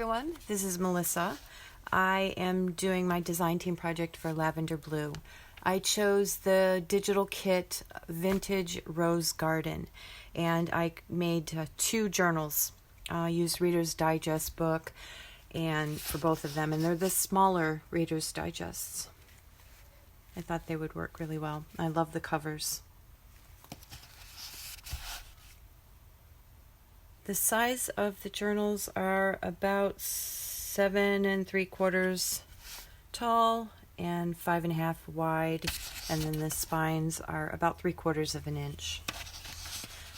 everyone, this is Melissa. I am doing my design team project for Lavender Blue. I chose the digital kit Vintage Rose Garden, and I made 2 journals. I used Reader's Digest book and for both of them, and they're the smaller Reader's Digests. I thought they would work really well. I love the covers. The size of the journals are about 7 3/4 tall and 5 1/2 wide, and then the spines are about 3/4 of an inch.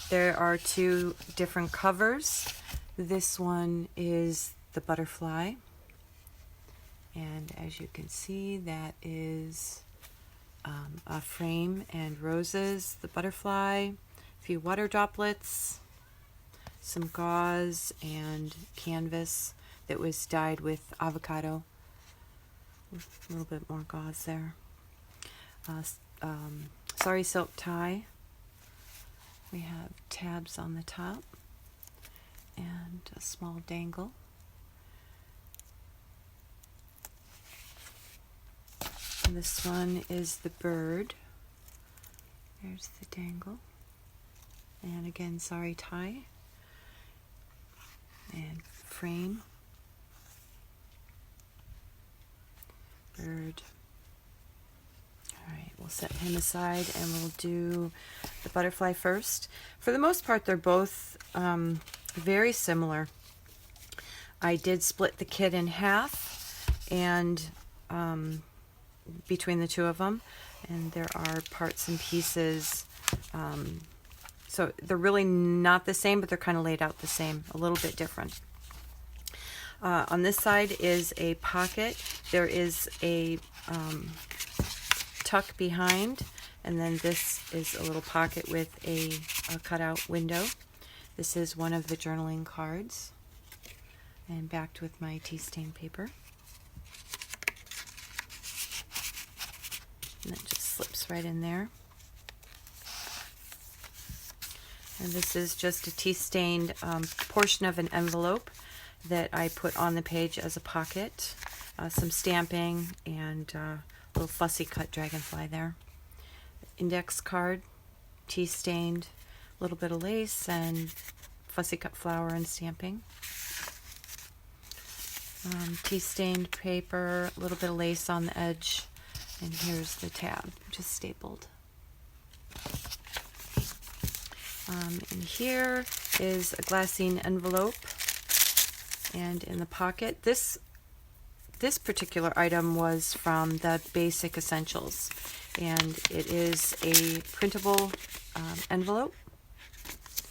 There are 2 different covers. This one is the butterfly, and as you can see, that is a frame and roses, the butterfly, a few water droplets, some gauze and canvas that was dyed with avocado. A little bit more gauze there. Sari silk tie. We have tabs on the top and a small dangle. And this one is the bird. There's the dangle. And again, sari tie. And frame, bird. Alright, we'll set him aside and we'll do the butterfly first. For the most part, they're both very similar. I did split the kit in half and between the 2 of them, and there are parts and pieces. So they're really not the same, but they're kind of laid out the same, a little bit different. On this side is a pocket. There is a tuck behind, and then this is a little pocket with a cutout window. This is one of the journaling cards, and backed with my tea stain paper. And it just slips right in there. And this is just a tea-stained portion of an envelope that I put on the page as a pocket. Some stamping and a little fussy cut dragonfly there. Index card, tea-stained, a little bit of lace and fussy cut flower and stamping. Tea-stained paper, a little bit of lace on the edge, and here's the tab, just stapled. And here is a glassine envelope, and in the pocket, this particular item was from the Basic Essentials, and it is a printable envelope.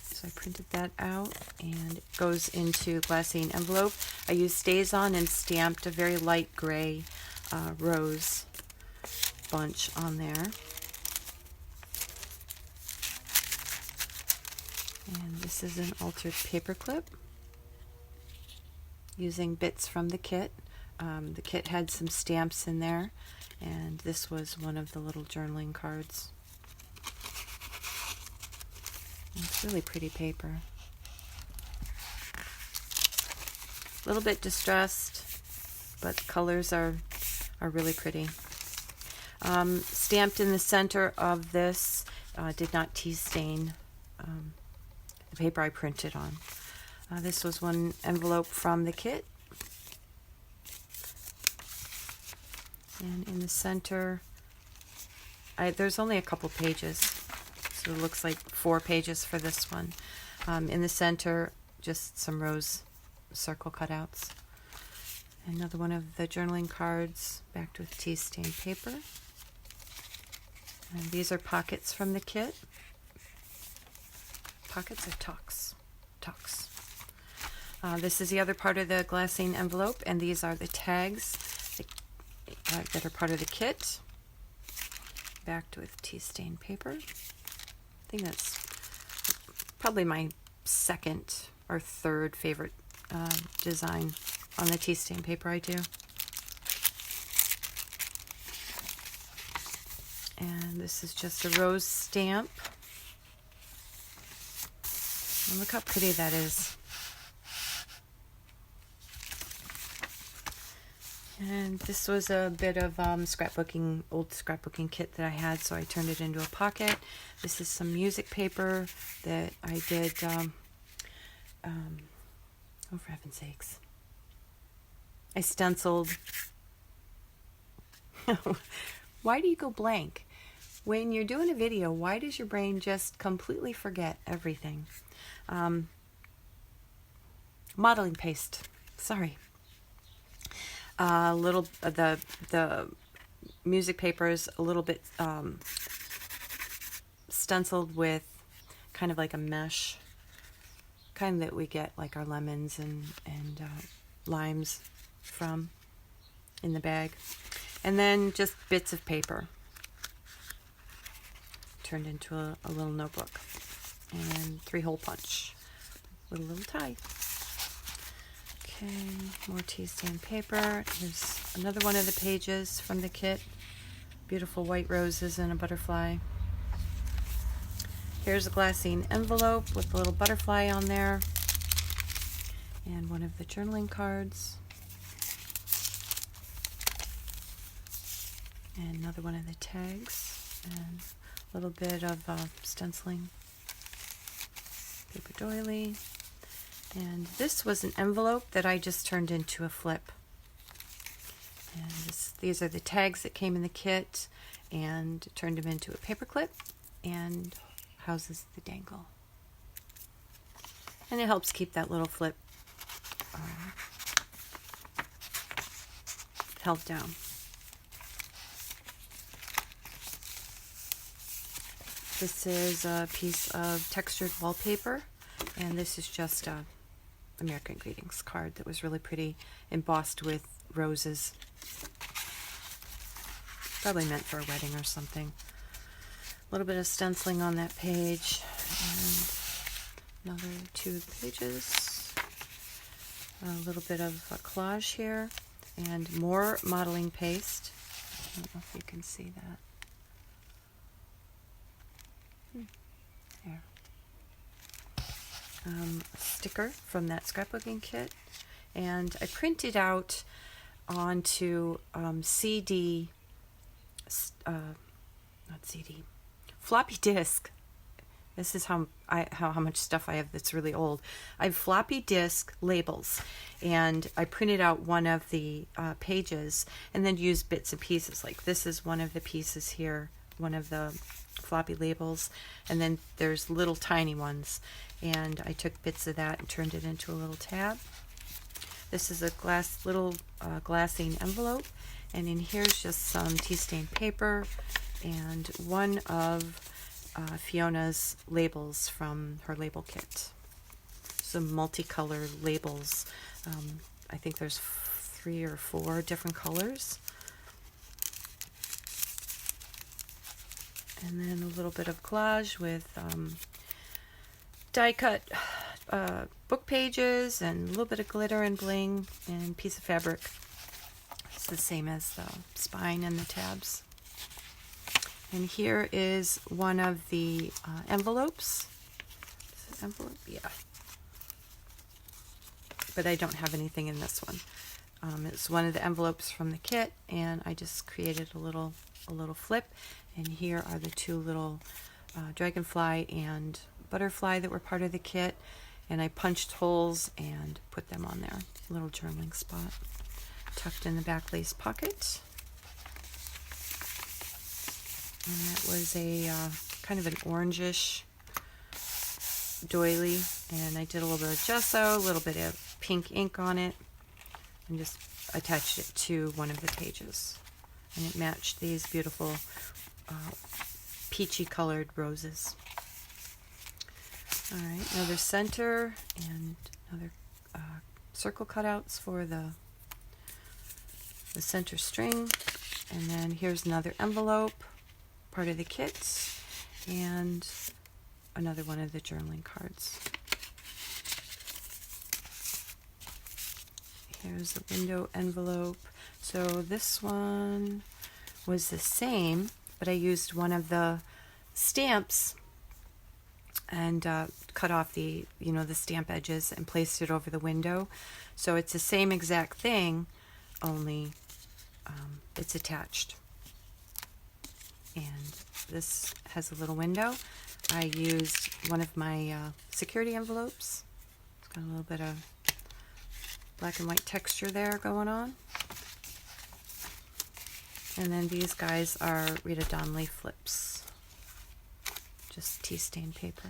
So I printed that out, and it goes into glassine envelope. I used StazOn and stamped a very light gray rose bunch on there. And this is an altered paper clip using bits from the kit. The kit had some stamps in there, and this was one of the little journaling cards. It's really pretty paper. A little bit distressed, but the colors are really pretty. Stamped in the center of this, did not tea stain the paper I printed on. This was one envelope from the kit. And in the center, there's only a couple pages, so it looks like 4 pages for this one. In the center, just some rose circle cutouts. Another one of the journaling cards, backed with tea stained paper. And these are pockets from the kit. Pockets or tucks? Tucks. This is the other part of the glassine envelope, and these are the tags that are part of the kit, backed with tea-stained paper. I think that's probably my 2nd or 3rd favorite design on the tea-stained paper I do. And this is just a rose stamp. And look how pretty that is. And this was a bit of scrapbooking, old scrapbooking kit that I had, so I turned it into a pocket. This is some music paper that I did, oh, for heaven's sakes. I stenciled. Why do you go blank? When you're doing a video, why does your brain just completely forget everything? Modeling paste. Sorry. Little the music papers a little bit stenciled with kind of like a mesh, kind that we get like our lemons and limes from in the bag, and then just bits of paper turned into a little notebook, and 3-hole punch with a little tie. Okay, more tea stain paper. Here's another one of the pages from the kit. Beautiful white roses and a butterfly. Here's a glassine envelope with a little butterfly on there. And one of the journaling cards. And another one of the tags. And a little bit of stenciling. Paper doily. And this was an envelope that I just turned into a flip. And these are the tags that came in the kit, and turned them into a paper clip and houses the dangle. And it helps keep that little flip held down. This is a piece of textured wallpaper, and this is just a American Greetings card that was really pretty, embossed with roses. Probably meant for a wedding or something. A little bit of stenciling on that page, and another 2 pages. A little bit of a collage here, and more modeling paste. I don't know if you can see that. There. A sticker from that scrapbooking kit, and I printed out onto CD, not CD, floppy disk. This is how much stuff I have that's really old. I have floppy disk labels, and I printed out one of the pages and then used bits and pieces. Like this is one of the pieces here, one of the floppy labels, and then there's little tiny ones, and I took bits of that and turned it into a little tab. This is a little glassine envelope, and in here's just some tea stain paper and one of Fiona's labels from her label kit. Some multicolor labels. I think there's 3 or 4 different colors. And then a little bit of collage with die cut book pages and a little bit of glitter and bling and piece of fabric. It's the same as the spine and the tabs. And here is one of the envelopes. Is this envelope? Yeah. But I don't have anything in this one. It's one of the envelopes from the kit, and I just created a little flip. And here are the 2 little dragonfly and butterfly that were part of the kit, and I punched holes and put them on there. A little journaling spot tucked in the back lace pocket. And that was a kind of an orangish doily, and I did a little bit of gesso, a little bit of pink ink on it, and just attached it to one of the pages, and it matched these beautiful peachy colored roses. Alright, another center and another circle cutouts for the center string, and then here's another envelope, part of the kit, and another one of the journaling cards. Here's the window envelope. So this one was the same, but I used one of the stamps and cut off the stamp edges and placed it over the window. So it's the same exact thing, only it's attached. And this has a little window. I used one of my security envelopes. It's got a little bit of black and white texture there going on. And then these guys are Rita Donnelly flips. Just tea stain paper.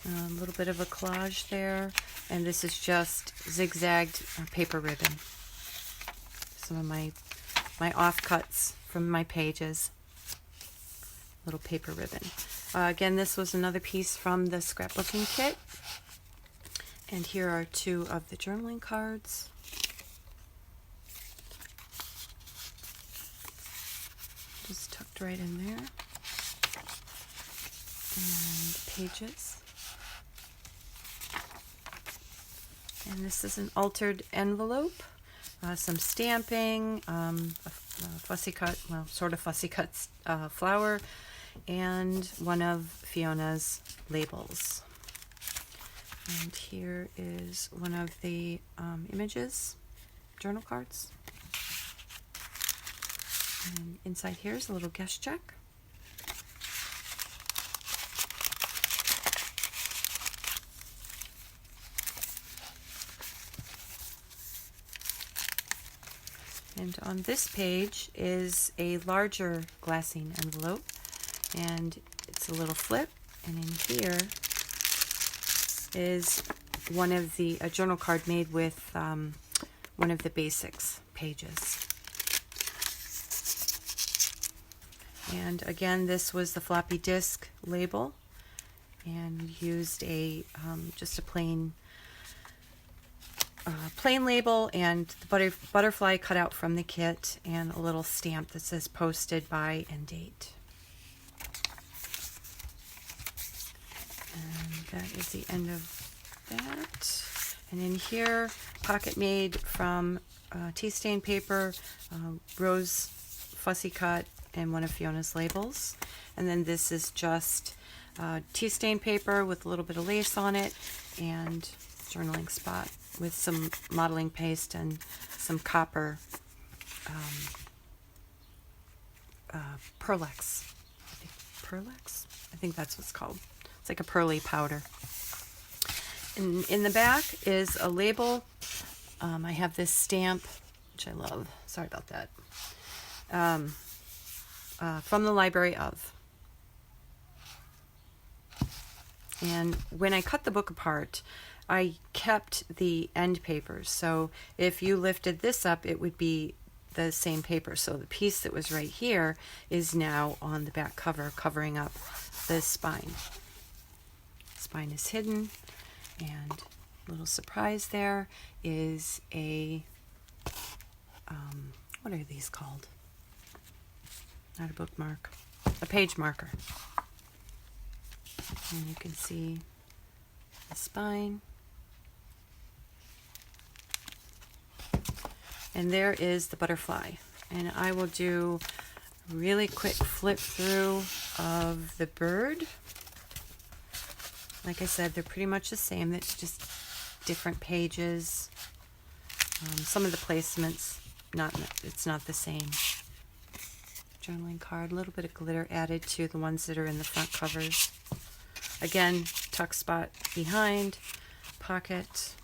A little bit of a collage there. And this is just zigzagged paper ribbon. Some of my offcuts from my pages. Little paper ribbon. Again, this was another piece from the scrapbooking kit. And here are two of the journaling cards. Just tucked right in there. And pages. And this is an altered envelope. Some stamping, a fussy cut, well, sort of fussy cut flower, and one of Fiona's labels. And here is one of the images, journal cards. And inside here is a little guest check. And on this page is a larger glassine envelope, and it's a little flip, and in here is one of the a journal card made with one of the basics pages. And again, this was the floppy disk label, and used a just a plain label and the butterfly cut out from the kit, and a little stamp that says posted by and date. And that is the end of that. And in here, pocket made from tea stain paper, rose fussy cut, and one of Fiona's labels. And then this is just tea stain paper with a little bit of lace on it, and journaling spot with some modeling paste and some copper Perlex. Perlex? I think that's what it's called. It's like a pearly powder. And in the back is a label. I have this stamp, which I love. Sorry about that. From the Library of. And when I cut the book apart, I kept the end papers. So if you lifted this up, it would be the same paper. So the piece that was right here is now on the back cover, covering up the spine. Spine is hidden, and a little surprise there is a, what are these called? Not a bookmark, a page marker. And you can see the spine. And there is the butterfly. And I will do a really quick flip through of the bird. Like I said, they're pretty much the same. It's just different pages. Some of the placements, it's not the same. Journaling card, a little bit of glitter added to the ones that are in the front covers. Again, tuck spot behind, pocket,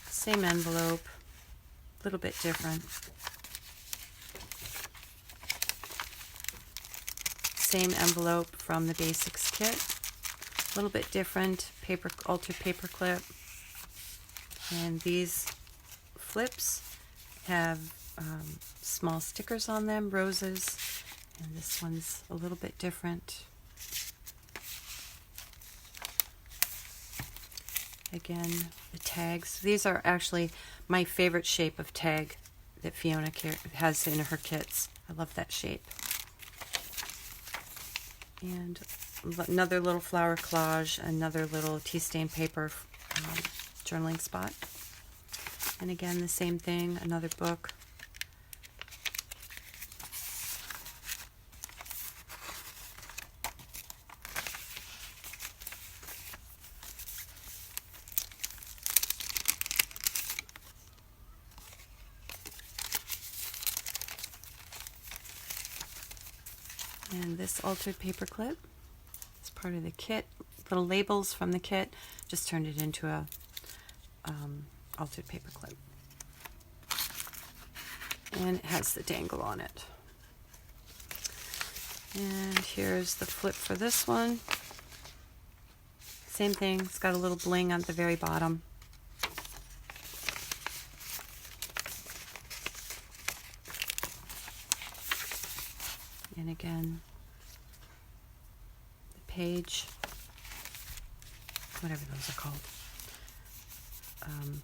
same envelope, a little bit different. Same envelope from the Basics kit, a little bit different, altered paper clip. And these flips have small stickers on them, roses, and this one's a little bit different. Again, the tags. These are actually my favorite shape of tag that Fiona has in her kits. I love that shape. And another little flower collage, another little tea stain paper journaling spot. And again, the same thing, another book. And this altered paper clip is part of the kit. Little labels from the kit. Just turned it into a altered paper clip. And it has the dangle on it. And here's the flip for this one. Same thing, it's got a little bling on the very bottom. And again, the page, whatever those are called.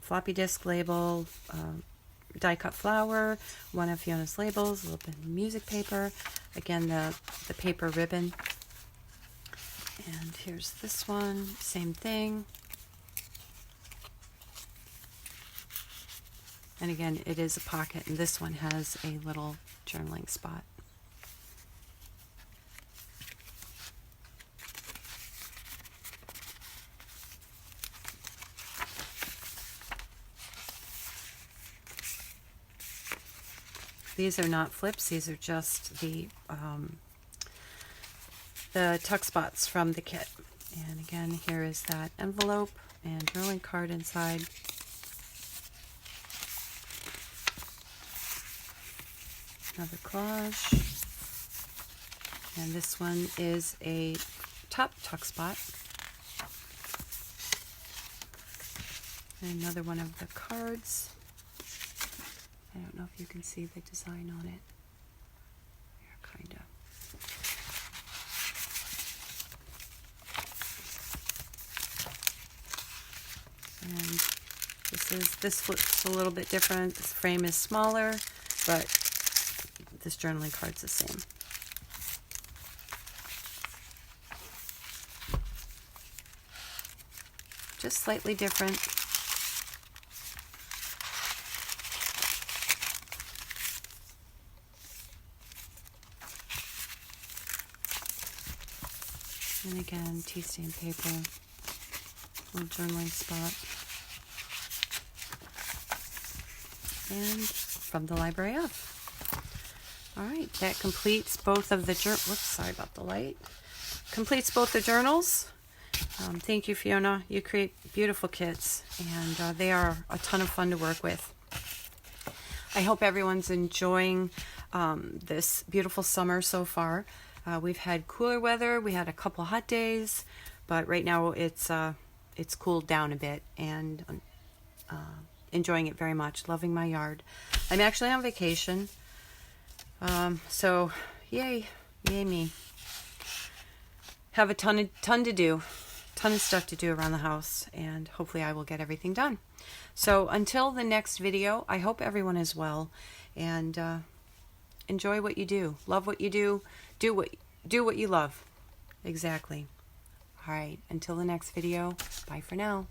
Floppy disk label, die cut flower, one of Fiona's labels, a little bit of music paper, again the paper ribbon, and here's this one, same thing, and again it is a pocket, and this one has a little journaling spot. These are not flips, these are just the tuck spots from the kit. And again, here is that envelope and journaling card inside. Another collage. And this one is a top tuck spot. And another one of the cards. I don't know if you can see the design on it. Here, kind of. And this flips a little bit different. This frame is smaller, but this journaling card's the same. Just slightly different. And again, tea stain paper, little journaling spot. And from the Library of. All right, that completes both of the whoops, sorry about the light. Completes both the journals. Thank you, Fiona. You create beautiful kits, and they are a ton of fun to work with. I hope everyone's enjoying this beautiful summer so far. We've had cooler weather. We had a couple hot days, but right now it's cooled down a bit, and enjoying it very much. Loving my yard. I'm actually on vacation, so yay me. Have a ton to do, ton of stuff to do around the house, and hopefully I will get everything done. So until the next video, I hope everyone is well, and enjoy what you do, love what you do. Do what you love. Exactly. All right, until the next video, bye for now.